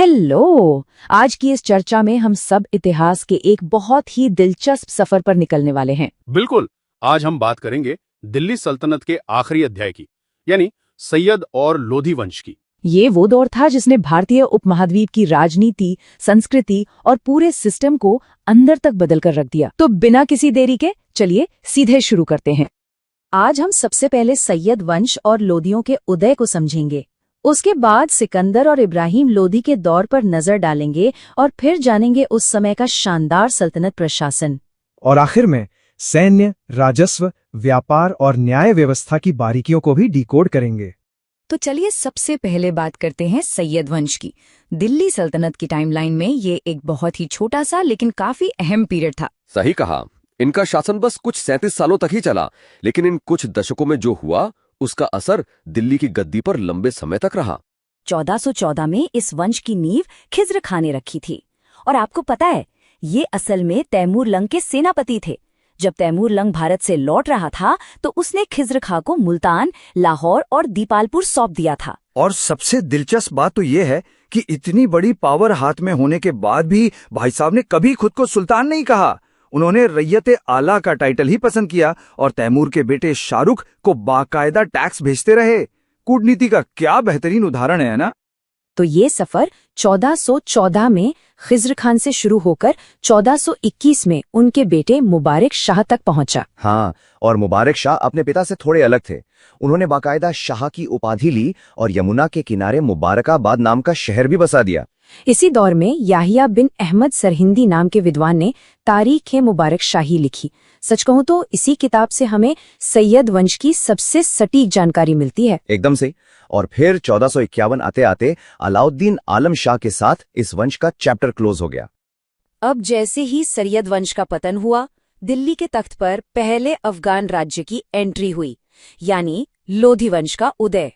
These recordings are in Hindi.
हेलो। आज की इस चर्चा में हम सब इतिहास के एक बहुत ही दिलचस्प सफर पर निकलने वाले हैं। बिल्कुल। आज हम बात करेंगे दिल्ली सल्तनत के आखिरी अध्याय की, यानी सैयद और लोधी वंश की। ये वो दौर था जिसने भारतीय उपमहाद्वीप की राजनीति, संस्कृति और पूरे सिस्टम को अंदर तक बदल कर रख दिया। तो बिना किसी देरी के चलिए सीधे शुरू करते हैं। आज हम सबसे पहले सैयद वंश और लोधियों के उदय को समझेंगे। उसके बाद सिकंदर और इब्राहिम लोधी के दौर पर नजर डालेंगे और फिर जानेंगे उस समय का शानदार सल्तनत प्रशासन। और आखिर में सैन्य, राजस्व, व्यापार और न्याय व्यवस्था की बारीकियों को भी डिकोड करेंगे। तो चलिए सबसे पहले बात करते हैं सैयद वंश की। दिल्ली सल्तनत की टाइमलाइन में ये एक बहुत ही छोटा सा लेकिन काफी अहम पीरियड था। सही कहा। इनका शासन बस कुछ 37 सालों तक ही चला, लेकिन इन कुछ दशकों में जो हुआ उसका असर दिल्ली की गद्दी पर लंबे समय तक रहा। 1414 में इस वंश की नींव खिज्र खां ने रखी थी। और आपको पता है, ये असल में तैमूर लंग के सेनापति थे। जब तैमूर लंग भारत से लौट रहा था तो उसने खिज्र खां को मुल्तान, लाहौर और दीपालपुर सौंप दिया था। और सबसे दिलचस्प बात तो ये है कि इतनी बड़ी पावर हाथ में होने के बाद भी भाई साहब ने कभी खुद को सुल्तान नहीं कहा। उन्होंने रैयत आला का टाइटल ही पसंद किया और तैमूर के बेटे शाहरुख को बाकायदा टैक्स भेजते रहे। कूटनीति का क्या बेहतरीन उदाहरण है ना। तो ये सफर 1414 में खिज्र खान से शुरू होकर 1421 में उनके बेटे मुबारक शाह तक पहुंचा। हाँ, और मुबारक शाह अपने पिता से थोड़े अलग थे। उन्होंने बाकायदा शाह की उपाधि ली और यमुना के किनारे मुबारकाबाद नाम का शहर भी बसा दिया। इसी दौर में याहिया बिन अहमद सरहिंदी नाम के विद्वान ने तारीख मुबारक शाही लिखी। सच कहूं तो इसी किताब से हमें सैयद वंश की सबसे सटीक जानकारी मिलती है। एकदम से। और फिर 1451 आते आते अलाउद्दीन आलम शाह के साथ इस वंश का चैप्टर क्लोज हो गया। अब जैसे ही सैयद वंश का पतन हुआ, दिल्ली के तख्त पर पहले अफगान राज्य की एंट्री हुई, यानी लोधी वंश का उदय।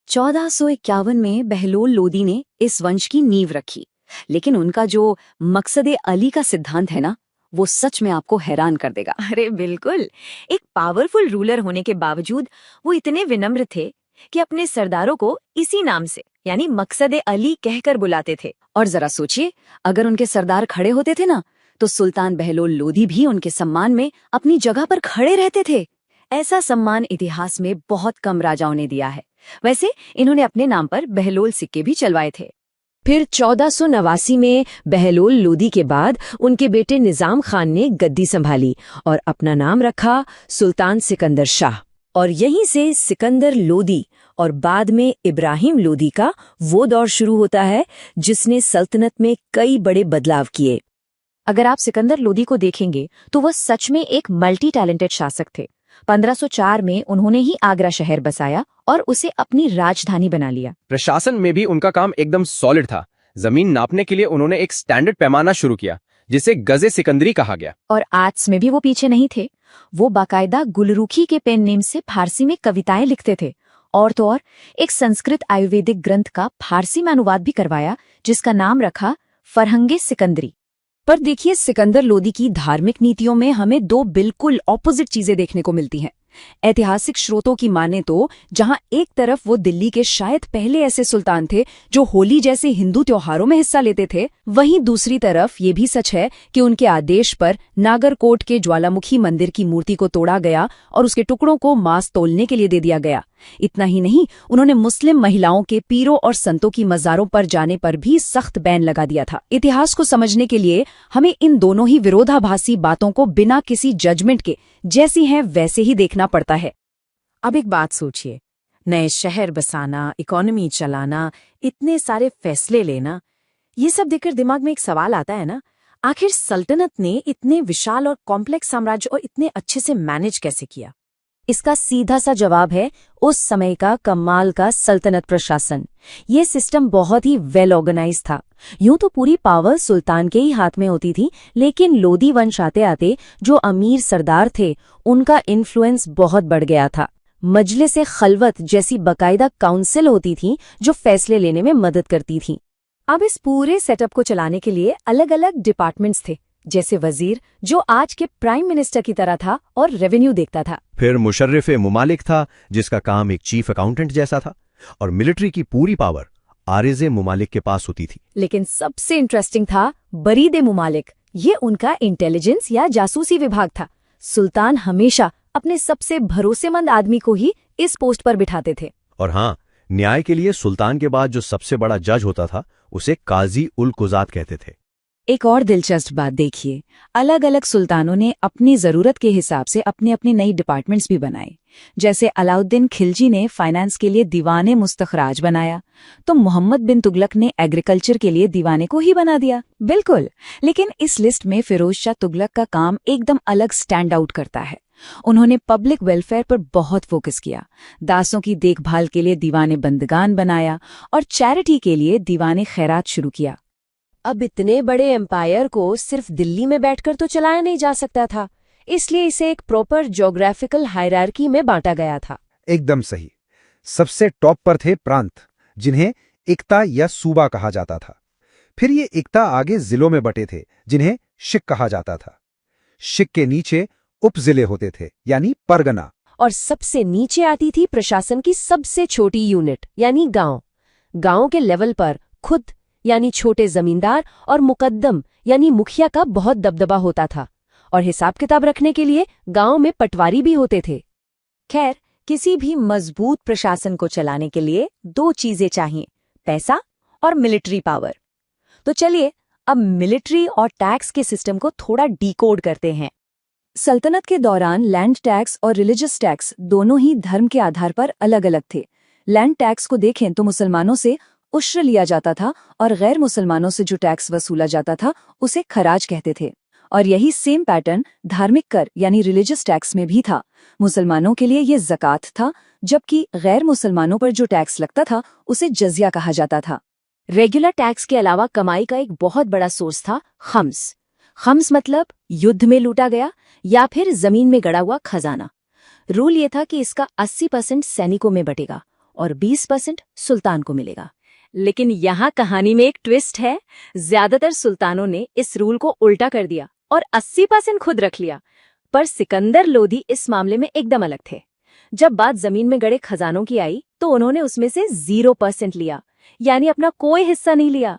1451 में बहलोल लोदी ने इस वंश की नींव रखी। लेकिन उनका जो मकसद अली का सिद्धांत है ना, वो सच में आपको हैरान कर देगा। अरे बिल्कुल। एक पावरफुल रूलर होने के बावजूद वो इतने विनम्र थे कि अपने सरदारों को इसी नाम से, यानी मकसद अली कहकर बुलाते थे। और जरा सोचिए, अगर उनके सरदार खड़े होते थे ना, तो सुल्तान बहलोल लोदी भी उनके सम्मान में अपनी जगह पर खड़े रहते थे। ऐसा सम्मान इतिहास में बहुत कम राजाओं ने दिया है। वैसे इन्होंने अपने नाम पर बहलोल सिक्के भी चलवाए थे। फिर 1489 में बहलोल लोदी के बाद उनके बेटे निजाम खान ने गद्दी संभाली और अपना नाम रखा सुल्तान सिकंदर शाह। और यहीं से सिकंदर लोदी और बाद में इब्राहिम लोदी का वो दौर शुरू होता है जिसने सल्तनत में कई बड़े बदलाव किए। अगर आप सिकंदर लोदी को देखेंगे तो वह सच में एक मल्टी टैलेंटेड शासक थे। 1504 में उन्होंने ही आगरा शहर बसाया और उसे अपनी राजधानी बना लिया। प्रशासन में भी उनका काम एकदम सॉलिड था। जमीन नापने के लिए उन्होंने एक स्टैंडर्ड पैमाना शुरू किया जिसे गजे सिकंदरी कहा गया। और आर्ट्स में भी वो पीछे नहीं थे। वो बाकायदा गुलरुखी के पेन नेम से फारसी में कविताएं लिखते थे। और तो और एक संस्कृत आयुर्वेदिक ग्रंथ का फारसी में अनुवाद भी करवाया जिसका नाम रखा फरहंगे सिकंदरी। पर देखिए, सिकंदर लोदी की धार्मिक नीतियों में हमें दो बिल्कुल ऑपोजिट चीजें देखने को मिलती हैं। ऐतिहासिक स्रोतों की माने तो जहां एक तरफ वो दिल्ली के शायद पहले ऐसे सुल्तान थे जो होली जैसे हिंदू त्योहारों में हिस्सा लेते थे, वहीं दूसरी तरफ ये भी सच है कि उनके आदेश पर नागरकोट के ज्वालामुखी मंदिर की मूर्ति को तोड़ा गया और उसके टुकड़ों को मांस तोलने के लिए दे दिया गया। इतना ही नहीं, उन्होंने मुस्लिम महिलाओं के पीरों और संतों की मज़ारों पर जाने पर भी सख्त बैन लगा दिया था। इतिहास को समझने के लिए हमें इन दोनों ही विरोधाभासी बातों को बिना किसी जजमेंट के जैसी हैं वैसे ही देखना पड़ता है। अब एक बात सोचिए, नए शहर बसाना, इकोनॉमी चलाना, इतने सारे फैसले लेना, ये सब देखकर दिमाग में एक सवाल आता है ना, आखिर सल्तनत ने इतने विशाल और कॉम्प्लेक्स साम्राज्य और इतने अच्छे से मैनेज कैसे किया? इसका सीधा सा जवाब है उस समय का कमाल का सल्तनत प्रशासन। ये सिस्टम बहुत ही वेल ऑर्गेनाइज था। यूं तो पूरी पावर सुल्तान के ही हाथ में होती थी, लेकिन लोदी वंश आते आते जो अमीर सरदार थे उनका इन्फ्लुएंस बहुत बढ़ गया था। मजलिस खलवत जैसी बकायदा काउंसिल होती थी जो फैसले लेने में मदद करती थी। अब इस पूरे सेटअप को चलाने के लिए अलग अलग डिपार्टमेंट्स थे, जैसे वजीर जो आज के प्राइम मिनिस्टर की तरह था और रेवेन्यू देखता था। फिर मुशर्रिफ मुमालिक था जिसका काम एक चीफ अकाउंटेंट जैसा था। और मिलिट्री की पूरी पावर आरिज़े मुमालिक के पास होती थी। लेकिन सबसे इंटरेस्टिंग था बरीद मुमालिक। ये उनका इंटेलिजेंस या जासूसी विभाग था। सुल्तान हमेशा अपने सबसे भरोसेमंद आदमी को ही इस पोस्ट पर बिठाते थे। और हाँ, न्याय के लिए सुल्तान के बाद जो सबसे बड़ा जज होता था उसे काजी उल कुजात कहते थे। एक और दिलचस्प बात देखिए, अलग अलग सुल्तानों ने अपनी जरूरत के हिसाब से अपने अपने नई डिपार्टमेंट्स भी बनाए। जैसे अलाउद्दीन खिलजी ने फाइनेंस के लिए दीवाने मुस्तखराज बनाया, तो मोहम्मद बिन तुगलक ने एग्रीकल्चर के लिए दीवाने को ही बना दिया। बिल्कुल, लेकिन इस लिस्ट में फिरोज शाह तुगलक का काम एकदम अलग स्टैंड आउट करता है। उन्होंने पब्लिक वेलफेयर पर बहुत फोकस किया, दासों की देखभाल के लिए दीवाने बंदगान बनाया और चैरिटी के लिए दीवाने खैरात शुरू किया। अब इतने बड़े एम्पायर को सिर्फ दिल्ली में बैठकर तो चलाया नहीं जा सकता था, इसलिए इसे एक प्रॉपर ज्योग्राफिकल हायरार्की में बांटा गया था। एकदम सही। सबसे टॉप पर थे प्रांत, जिन्हें इक्ता या सूबा कहा जाता था। फिर ये इक्ता आगे जिलों में बटे थे, जिन्हें शिक कहा जाता था। शिक के नीचे उपजिले होते थे, यानी परगना। और सबसे नीचे आती थी प्रशासन की सबसे छोटी यूनिट, यानी गांव। गांव के लेवल पर खुद यानी छोटे जमींदार और मुकद्दम यानी मुखिया का बहुत दबदबा होता था, और हिसाब किताब रखने के लिए गांव में पटवारी भी होते थे। खैर, किसी भी मजबूत प्रशासन को चलाने के लिए दो चीजें चाहिए, पैसा और मिलिट्री पावर। तो चलिए अब मिलिट्री और टैक्स के सिस्टम को थोड़ा डिकोड करते हैं। सल्तनत के दौरान लैंड टैक्स और रिलीजियस टैक्स दोनों ही धर्म के आधार पर अलग अलग थे। लैंड टैक्स को देखें तो मुसलमानों से उश्र लिया जाता था और गैर मुसलमानों से जो टैक्स वसूला जाता था उसे खराज कहते थे। और यही सेम पैटर्न धार्मिक कर यानी रिलीजियस टैक्स में भी था। मुसलमानों के लिए ये ज़कात था, जबकि गैर मुसलमानों पर जो टैक्स लगता था उसे जजिया कहा जाता था। रेगुलर टैक्स के अलावा कमाई का एक बहुत बड़ा सोर्स था खम्स। खम्स मतलब युद्ध में लूटा गया या फिर जमीन में गड़ा हुआ खजाना। रूल ये था कि इसका 80% सैनिकों में बटेगा और 20% सुल्तान को मिलेगा। लेकिन यहाँ कहानी में एक ट्विस्ट है। ज्यादातर सुल्तानों ने इस रूल को उल्टा कर दिया और 80% खुद रख लिया। पर सिकंदर लोधी इस मामले में एकदम अलग थे। जब बात जमीन में गड़े खजानों की आई तो उन्होंने उसमें से 0% लिया, यानी अपना कोई हिस्सा नहीं लिया।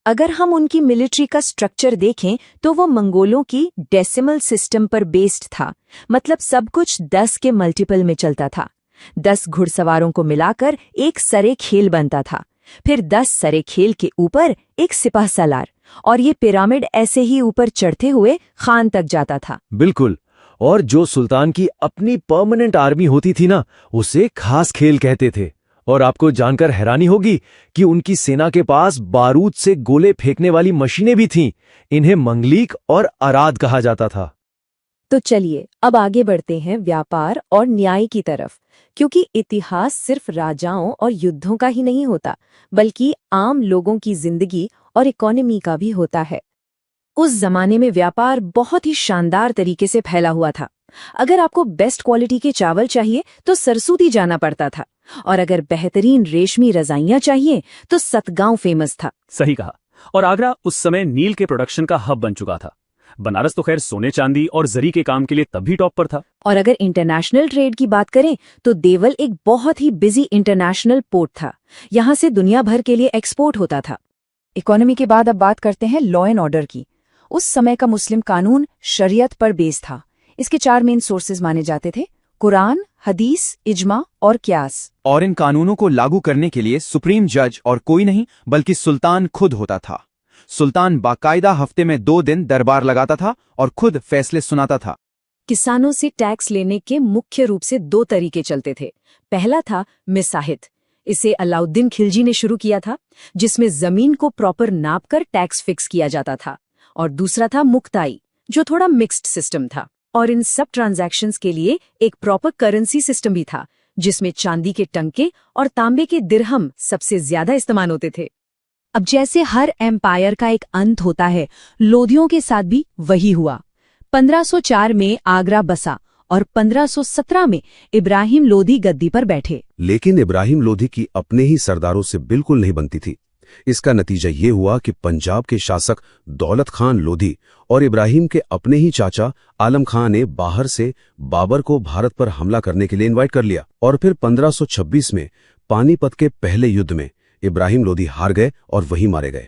अगर हम उनकी मिलिट्री का स्ट्रक्चर देखें तो वो मंगोलों की डेसिमल सिस्टम पर बेस्ड था, मतलब सब कुछ 10 के मल्टीपल में चलता था। 10 घुड़सवारों को मिलाकर एक सरे खेल बनता था, फिर 10 सरे खेल के ऊपर एक सिपाह सालार, और ये पिरामिड ऐसे ही ऊपर चढ़ते हुए खान तक जाता था। बिल्कुल, और जो सुल्तान की अपनी परमानेंट आर्मी होती थी ना, उसे खास खेल कहते थे। और आपको जानकर हैरानी होगी कि उनकी सेना के पास बारूद से गोले फेंकने वाली मशीनें भी थीं। इन्हें मंगलीक और अराद कहा जाता था। तो चलिए अब आगे बढ़ते हैं व्यापार और न्याय की तरफ, क्योंकि इतिहास सिर्फ राजाओं और युद्धों का ही नहीं होता, बल्कि आम लोगों की जिंदगी और इकोनॉमी का भी होता है। उस जमाने में व्यापार बहुत ही शानदार तरीके से फैला हुआ था। अगर आपको बेस्ट क्वालिटी के चावल चाहिए तो सरसूती जाना पड़ता था, और अगर बेहतरीन रेशमी रजाइयां चाहिए तो सतगांव फेमस था। सही कहा। और आगरा उस समय नील के प्रोडक्शन का हब बन चुका था। बनारस तो खैर सोने चांदी और जरी के काम के लिए तब भी टॉप पर था। और अगर इंटरनेशनल ट्रेड की बात करें तो देवल एक बहुत ही बिजी इंटरनेशनल पोर्ट था। यहाँ से दुनिया भर के लिए एक्सपोर्ट होता था। इकोनॉमी के बाद अब बात करते हैं लॉ एंड ऑर्डर की। उस समय का मुस्लिम कानून शरीयत पर बेस था। इसके 4 मेन सोर्सेज माने जाते थे: कुरान, हदीस, इजमा और क्यास। और इन कानूनों को लागू करने के लिए सुप्रीम जज और कोई नहीं बल्कि सुल्तान खुद होता था। सुल्तान बाकायदा हफ्ते में 2 दिन दरबार लगाता था और खुद फैसले सुनाता था। किसानों से टैक्स लेने के मुख्य रूप से 2 तरीके चलते थे। पहला था मिसाहित। इसे अलाउद्दीन खिलजी ने शुरू किया था, जिसमें जमीन को प्रॉपर नाप कर टैक्स फिक्स किया जाता था। और दूसरा था मुक्ताई, जो थोड़ा मिक्स्ड सिस्टम था। और इन सब ट्रांजैक्शंस के लिए एक प्रॉपर करेंसी सिस्टम भी था, जिसमें चांदी के टंके और तांबे के दिरहम सबसे ज्यादा इस्तेमाल होते थे। अब जैसे हर एम्पायर का एक अंत होता है, लोधियों के साथ भी वही हुआ। 1504 में आगरा बसा और 1517 में इब्राहिम लोधी गद्दी पर बैठे। लेकिन इब्राहिम लोधी की अपने ही सरदारों से बिल्कुल नहीं बनती थी। इसका नतीजा ये हुआ कि पंजाब के शासक दौलत खान लोधी और इब्राहिम के अपने ही चाचा आलम खां ने बाहर से बाबर को भारत पर हमला करने के लिए इनवाइट कर लिया। और फिर 1526 में पानीपत के पहले युद्ध में इब्राहिम लोधी हार गए और वहीं मारे गए।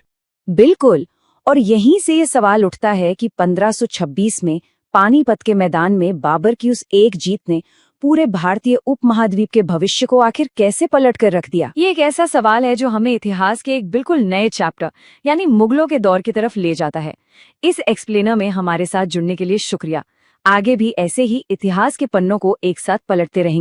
बिल्कुल। और यहीं से ये सवाल उठता है कि 1526 में पानीपत के मैदान में बाबर की उस एक जीत ने पूरे भारतीय उपमहाद्वीप के भविष्य को आखिर कैसे पलट कर रख दिया। ये एक ऐसा सवाल है जो हमें इतिहास के एक बिल्कुल नए चैप्टर यानी मुगलों के दौर की तरफ ले जाता है। इस एक्सप्लेनर में हमारे साथ जुड़ने के लिए शुक्रिया। आगे भी ऐसे ही इतिहास के पन्नों को एक साथ पलटते रहेंगे।